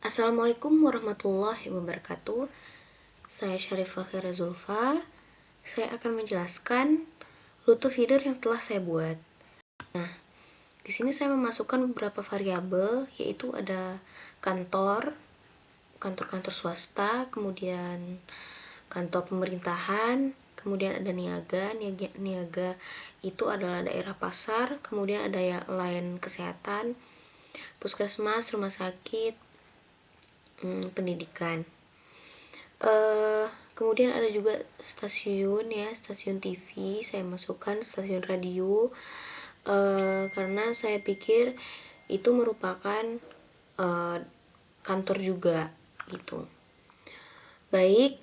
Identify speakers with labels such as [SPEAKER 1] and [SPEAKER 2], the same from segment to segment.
[SPEAKER 1] Assalamualaikum warahmatullahi wabarakatuh. Saya Syarifah Khaira Zulfa. Saya akan menjelaskan rute feeder yang telah saya buat. Nah, di sini saya memasukkan beberapa variabel, yaitu ada kantor swasta, kemudian kantor pemerintahan, kemudian ada niaga. Niaga itu adalah daerah pasar, kemudian ada layanan kesehatan, puskesmas, rumah sakit, pendidikan. Kemudian ada juga stasiun TV. Saya masukkan stasiun radio karena saya pikir itu merupakan kantor juga gitu. Baik,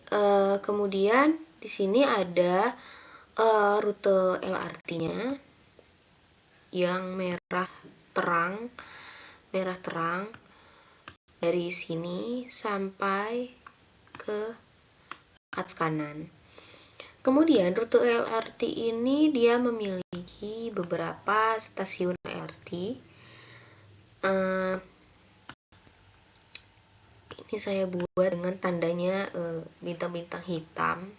[SPEAKER 1] kemudian di sini ada rute LRT-nya yang merah terang dari sini sampai ke atas kanan. Kemudian rute LRT ini dia memiliki beberapa stasiun LRT. Ini saya buat dengan tandanya bintang-bintang hitam.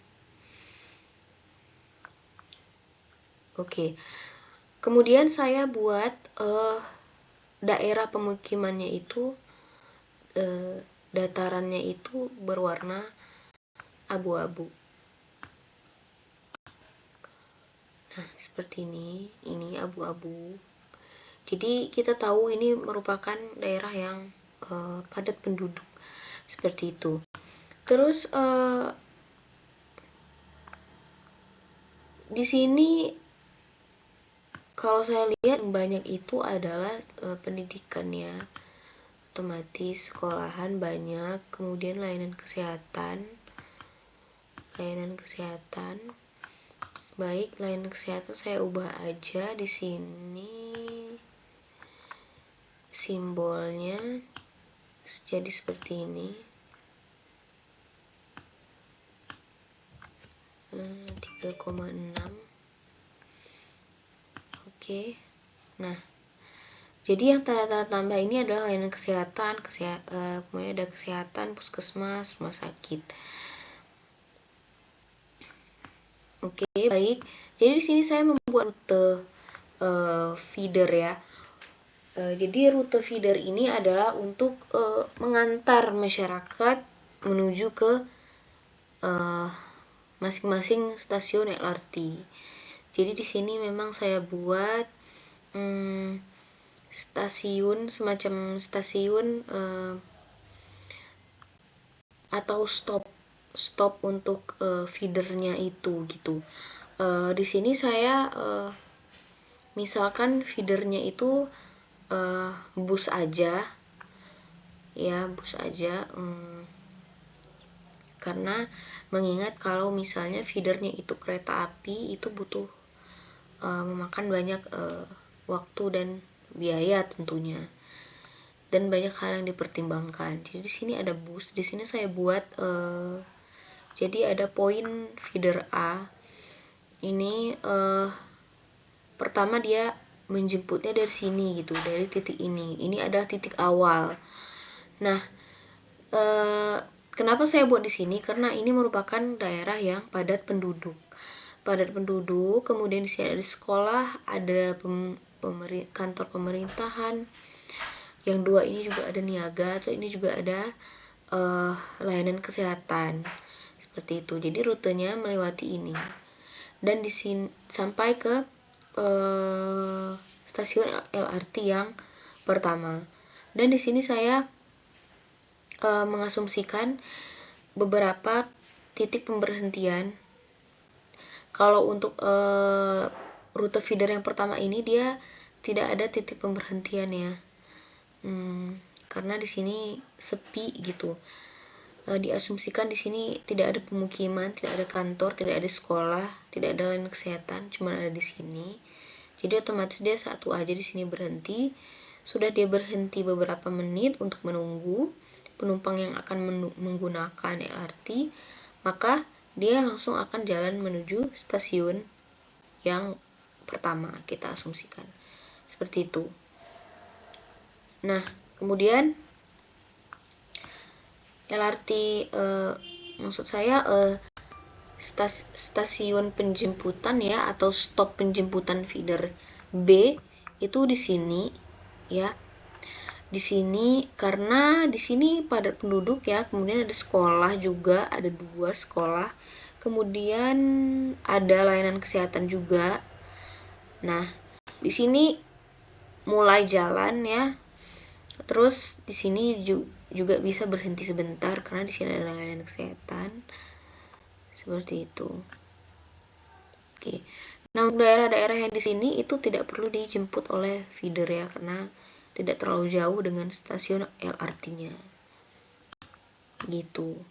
[SPEAKER 1] Oke. Kemudian saya buat daerah pemukimannya itu datarannya itu berwarna abu-abu. Nah, seperti ini abu-abu. Jadi kita tahu ini merupakan daerah yang padat penduduk, seperti itu. Terus di sini kalau saya lihat yang banyak itu adalah pendidikan ya, otomatis sekolahan banyak, kemudian layanan kesehatan. Baik, layanan kesehatan saya ubah aja di sini simbolnya jadi seperti ini. 3,6. Oke. Nah, jadi yang tanda-tanda tambah ini adalah layanan kesehatan, kemudian ada kesehatan, puskesmas, rumah sakit. Oke, baik. Jadi di sini saya membuat rute feeder ya. Jadi rute feeder ini adalah untuk mengantar masyarakat menuju ke masing-masing stasiun LRT. Jadi di sini memang saya buat semacam stasiun atau stop untuk feedernya itu gitu. Di sini saya misalkan feedernya itu bus aja ya, karena mengingat kalau misalnya feedernya itu kereta api itu butuh memakan banyak waktu dan biaya tentunya, dan banyak hal yang dipertimbangkan. Jadi di sini ada bus, di sini saya buat jadi ada poin feeder A ini pertama dia menjemputnya dari sini gitu, dari titik ini adalah titik awal. Nah, kenapa saya buat di sini? Karena ini merupakan daerah yang padat penduduk. Kemudian di sini ada sekolah, ada kantor pemerintahan. Yang dua ini juga ada niaga, atau ini juga ada layanan kesehatan. Seperti itu. Jadi rutenya melewati ini. Dan di sini sampai ke stasiun LRT yang pertama. Dan di sini saya mengasumsikan beberapa titik pemberhentian. Kalau untuk rute feeder yang pertama ini dia tidak ada titik pemberhentian ya, karena di sini sepi gitu. Diasumsikan di sini tidak ada pemukiman, tidak ada kantor, tidak ada sekolah, tidak ada layanan kesehatan, cuma ada di sini. Jadi otomatis dia satu aja di sini berhenti. Sudah dia berhenti beberapa menit untuk menunggu penumpang yang akan menggunakan LRT, maka dia langsung akan jalan menuju stasiun yang pertama, kita asumsikan seperti itu. Nah, kemudian LRT maksud saya stasiun penjemputan ya, atau stop penjemputan feeder B itu di sini ya. Di sini karena di sini padat penduduk ya, kemudian ada sekolah juga, ada 2 sekolah, kemudian ada layanan kesehatan juga. Nah, di sini mulai jalan ya. Terus di sini juga bisa berhenti sebentar karena di sini ada layanan kesehatan. Seperti itu. Oke. Nah, untuk daerah-daerah yang di sini itu tidak perlu dijemput oleh feeder ya, karena tidak terlalu jauh dengan stasiun LRT-nya. Gitu.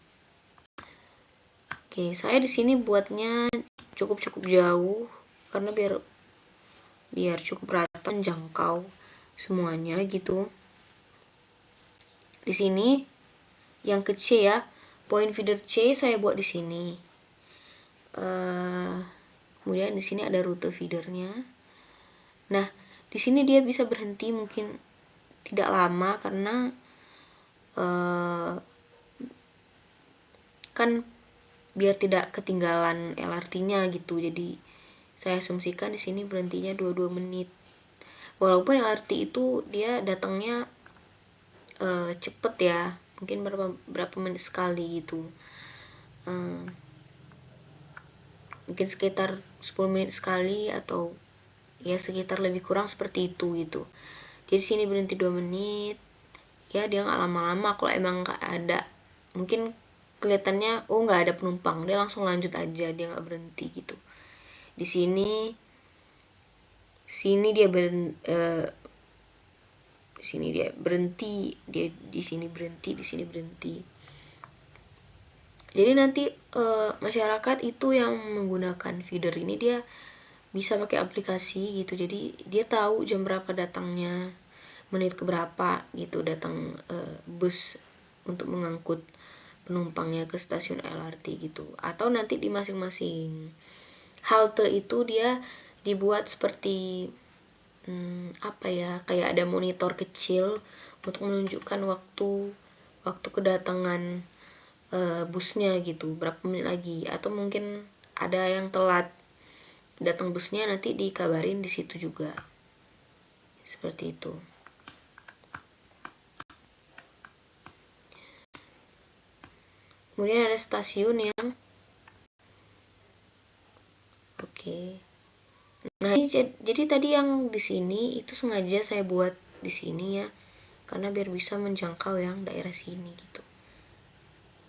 [SPEAKER 1] Oke, saya di sini buatnya cukup jauh karena biar cukup rata, menjangkau semuanya gitu. Di sini yang ke C ya, poin feeder C saya buat di sini. Kemudian di sini ada rute feedernya. Nah, di sini dia bisa berhenti mungkin tidak lama karena kan biar tidak ketinggalan LRT-nya gitu. Jadi saya asumsikan di sini berhentinya 22 menit. Walaupun LRT itu dia datangnya cepet ya, mungkin berapa menit sekali gitu. Mungkin sekitar 10 menit sekali atau ya sekitar lebih kurang seperti itu gitu. Jadi sini berhenti 2 menit ya, dia nggak lama-lama. Kalau emang nggak ada, mungkin kelihatannya oh nggak ada penumpang, dia langsung lanjut aja, dia nggak berhenti gitu. Di sini dia di sini dia berhenti, dia di sini berhenti, di sini berhenti. Jadi nanti masyarakat itu yang menggunakan feeder ini dia bisa pakai aplikasi gitu. Jadi dia tahu jam berapa datangnya, menit keberapa gitu datang bus untuk mengangkut penumpangnya ke stasiun LRT gitu. Atau nanti di masing-masing halte itu dia dibuat seperti apa ya, kayak ada monitor kecil untuk menunjukkan waktu kedatangan busnya gitu, berapa menit lagi. Atau mungkin ada yang telat datang busnya, nanti dikabarin di situ juga. Seperti itu. Kemudian ada stasiun yang Nah, jadi tadi yang di sini itu sengaja saya buat di sini ya, karena biar bisa menjangkau yang daerah sini gitu.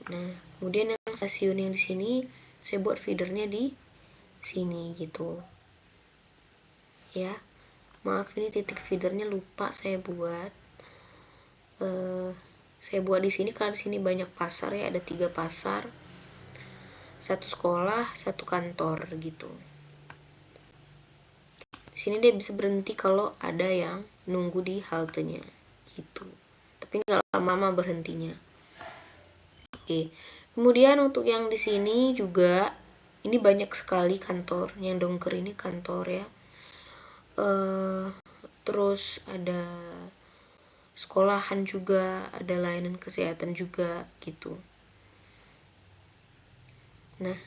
[SPEAKER 1] Nah, kemudian yang stasiun yang di sini saya buat feedernya di sini gitu. Ya, maaf ini titik feedernya lupa saya buat. Saya buat di sini karena di sini banyak pasar ya, ada 3 pasar, 1 sekolah, 1 kantor gitu. Di sini dia bisa berhenti kalau ada yang nunggu di haltenya gitu. Tapi nggak lama-lama berhentinya. Oke. Kemudian untuk yang di sini juga ini banyak sekali kantor. Yang Dongker ini kantor ya. Terus ada sekolahan juga, ada layanan kesehatan juga gitu. Nah,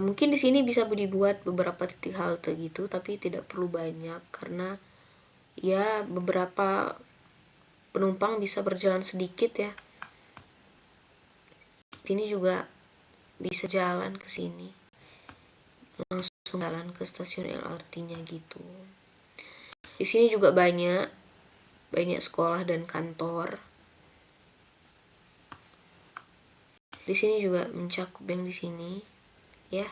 [SPEAKER 1] mungkin di sini bisa dibuat beberapa titik halte gitu, tapi tidak perlu banyak karena ya beberapa penumpang bisa berjalan sedikit ya. Sini juga bisa jalan ke sini, langsung jalan ke stasiun LRT-nya gitu. Di sini juga banyak sekolah dan kantor. Di sini juga mencakup yang di sini, ya.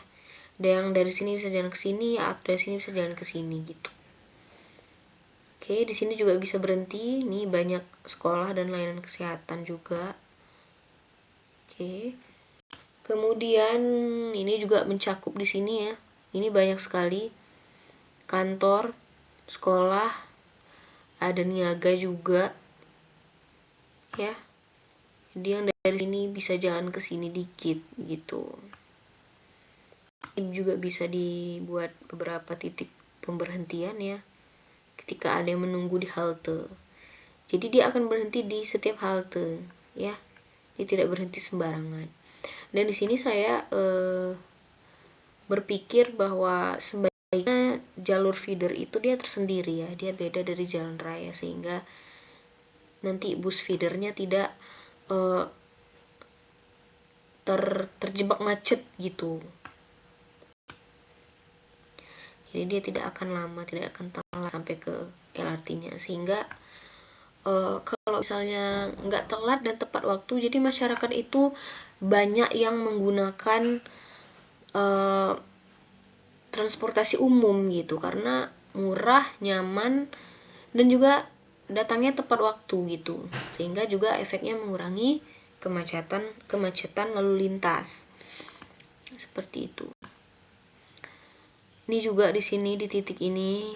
[SPEAKER 1] Ada yang dari sini bisa jalan ke sini, atau dari sini bisa jalan ke sini gitu. Oke, di sini juga bisa berhenti. Ini banyak sekolah dan layanan kesehatan juga. Oke. Kemudian ini juga mencakup di sini ya. Ini banyak sekali kantor, sekolah, ada niaga juga. Ya. Jadi yang dari sini bisa jalan ke sini dikit gitu. Ini juga bisa dibuat beberapa titik pemberhentian ya. Ketika ada yang menunggu di halte. Jadi dia akan berhenti di setiap halte, ya. Dia tidak berhenti sembarangan. Dan di sini saya berpikir bahwa sebaiknya jalur feeder itu dia tersendiri ya, dia beda dari jalan raya, sehingga nanti bus feedernya tidak terjebak macet gitu. Jadi dia tidak akan lama, tidak akan telat sampai ke LRT-nya, sehingga kalau misalnya nggak telat dan tepat waktu, jadi masyarakat itu banyak yang menggunakan transportasi umum gitu, karena murah, nyaman, dan juga datangnya tepat waktu gitu, sehingga juga efeknya mengurangi kemacetan lalu lintas seperti itu. Ini juga di sini, di titik ini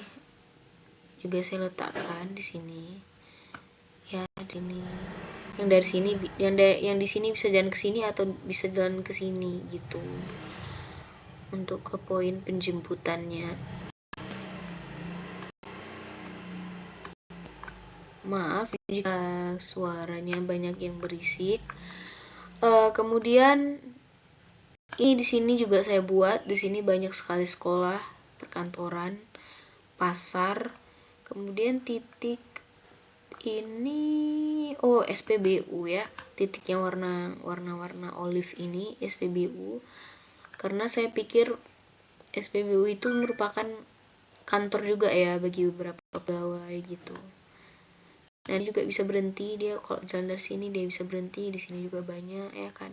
[SPEAKER 1] juga saya letakkan di sini ya, ini yang dari sini, yang di sini bisa jalan ke sini atau bisa jalan ke sini gitu untuk ke poin penjemputannya. Maaf jika suaranya banyak yang berisik. Kemudian ini di sini juga saya buat, di sini banyak sekali sekolah, perkantoran, pasar, kemudian titik ini SPBU ya, titiknya warna olive ini SPBU, karena saya pikir SPBU itu merupakan kantor juga ya bagi beberapa pegawai gitu. Nah, dia juga bisa berhenti, dia kalau jalan dari sini dia bisa berhenti, di sini juga banyak ya kan.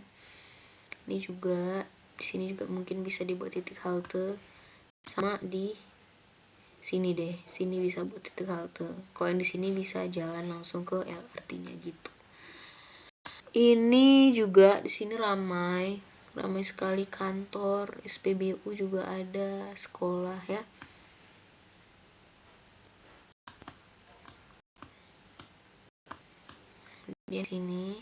[SPEAKER 1] Ini juga di sini juga mungkin bisa dibuat titik halte, sama di sini deh, sini bisa buat titik halte. Kalau yang di sini bisa jalan langsung ke LRT-nya gitu. Ini juga di sini ramai sekali, kantor, SPBU juga ada, sekolah ya. Di sini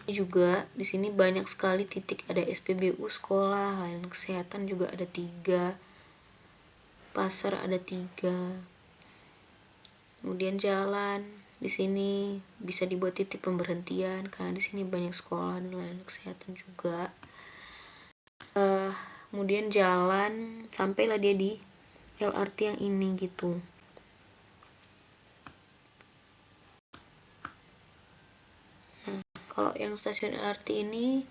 [SPEAKER 1] juga di sini banyak sekali titik, ada SPBU, sekolah, layanan kesehatan juga ada 3, pasar ada 3, kemudian jalan di sini bisa dibuat titik pemberhentian karena di sini banyak sekolah dan layanan kesehatan juga. Kemudian jalan sampailah dia di LRT yang ini gitu. Nah, kalau yang stasiun LRT ini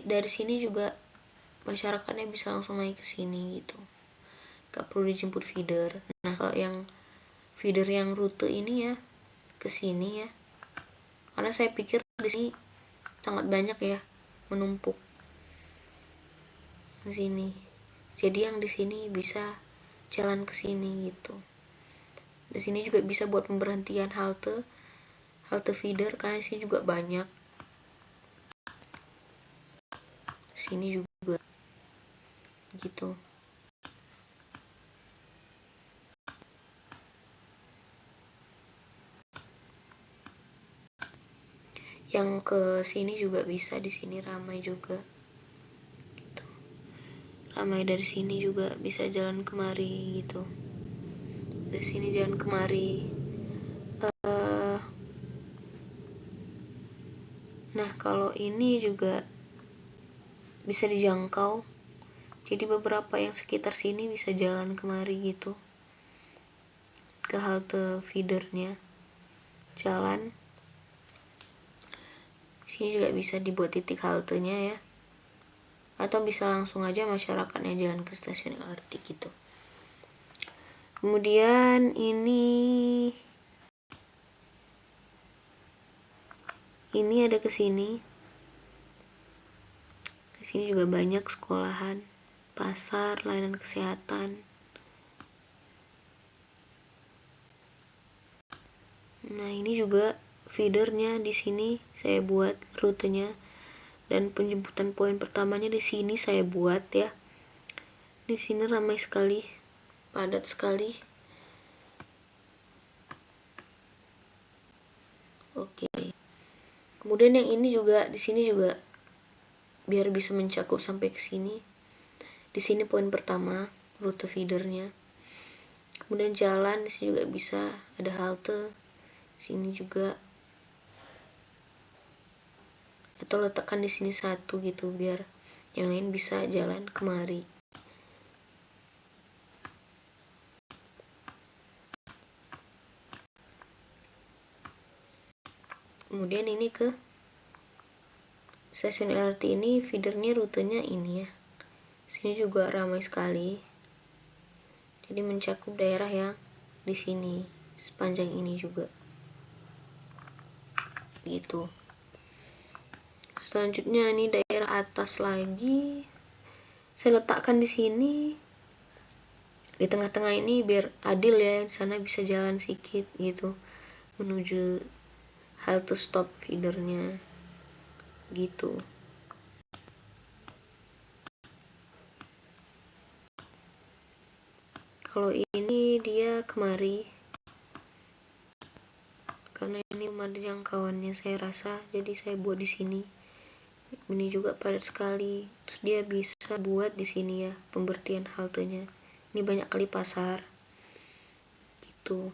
[SPEAKER 1] dari sini juga masyarakatnya bisa langsung naik ke sini gitu, gak perlu dijemput feeder. Nah, kalau yang feeder yang rute ini ya ke sini ya, karena saya pikir di sini sangat banyak ya menumpuk ke sini, jadi yang di sini bisa jalan ke sini gitu. Di sini juga bisa buat pemberhentian halte feeder karena di sini juga banyak. Di sini juga gitu. Yang ke sini juga bisa, di sini ramai juga. Gitu. Ramai dari sini juga bisa jalan kemari gitu. Dari sini jalan kemari. Nah, kalau ini juga bisa dijangkau. Jadi beberapa yang sekitar sini bisa jalan kemari gitu. Ke halte feedernya. Jalan. Sini juga bisa dibuat titik haltenya ya. Atau bisa langsung aja masyarakatnya jalan ke stasiun LRT gitu. Kemudian ini ada ke sini. Di sini juga banyak sekolahan, pasar, layanan kesehatan. Nah, ini juga feedernya di sini saya buat rutenya, dan penjemputan poin pertamanya di sini saya buat ya. Di sini ramai sekali, padat sekali. Oke. Kemudian yang ini juga di sini juga biar bisa mencakup sampai ke sini. Di sini poin pertama, rute feedernya. Kemudian jalan, di sini juga bisa ada halte. Sini juga. Atau letakkan di sini satu gitu biar yang lain bisa jalan kemari. Kemudian ini ke stasiun LRT ini, feedernya rutenya ini ya. Sini juga ramai sekali. Jadi mencakup daerah yang di sini, sepanjang ini juga. Gitu. Selanjutnya ini daerah atas lagi. Saya letakkan di sini. Di tengah-tengah ini biar adil ya, di sana bisa jalan sedikit gitu menuju halte stop feedernya. Gitu. Kalau ini dia kemari, karena ini ada jangkauannya saya rasa, jadi saya buat di sini. Ini juga padat sekali. Terus dia bisa buat di sini ya pemberhentian haltenya. Ini banyak kali pasar. Gitu.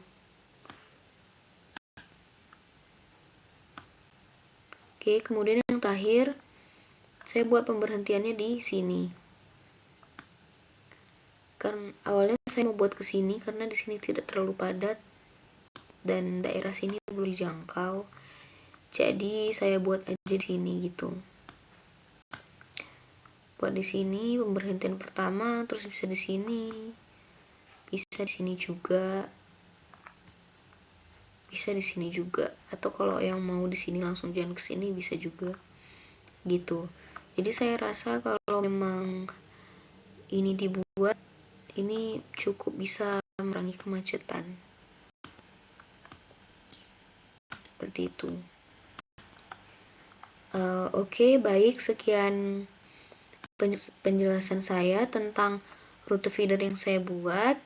[SPEAKER 1] Oke, kemudian yang terakhir saya buat pemberhentiannya di sini. Karena awalnya saya mau buat ke sini karena di sini tidak terlalu padat dan daerah sini belum dijangkau. Jadi saya buat aja di sini gitu. Buat di sini pemberhentian pertama, terus bisa di sini. Bisa di sini juga. Bisa di sini juga. Atau kalau yang mau di sini langsung jalan ke sini bisa juga. Gitu. Jadi saya rasa kalau memang ini dibuat, ini cukup bisa mengurangi kemacetan. Seperti itu. Oke, baik, sekian penjelasan saya tentang rute feeder yang saya buat.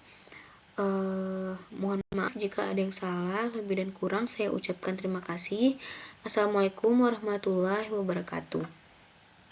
[SPEAKER 1] Mohon maaf jika ada yang salah, lebih dan kurang saya ucapkan terima kasih. Assalamualaikum warahmatullahi wabarakatuh.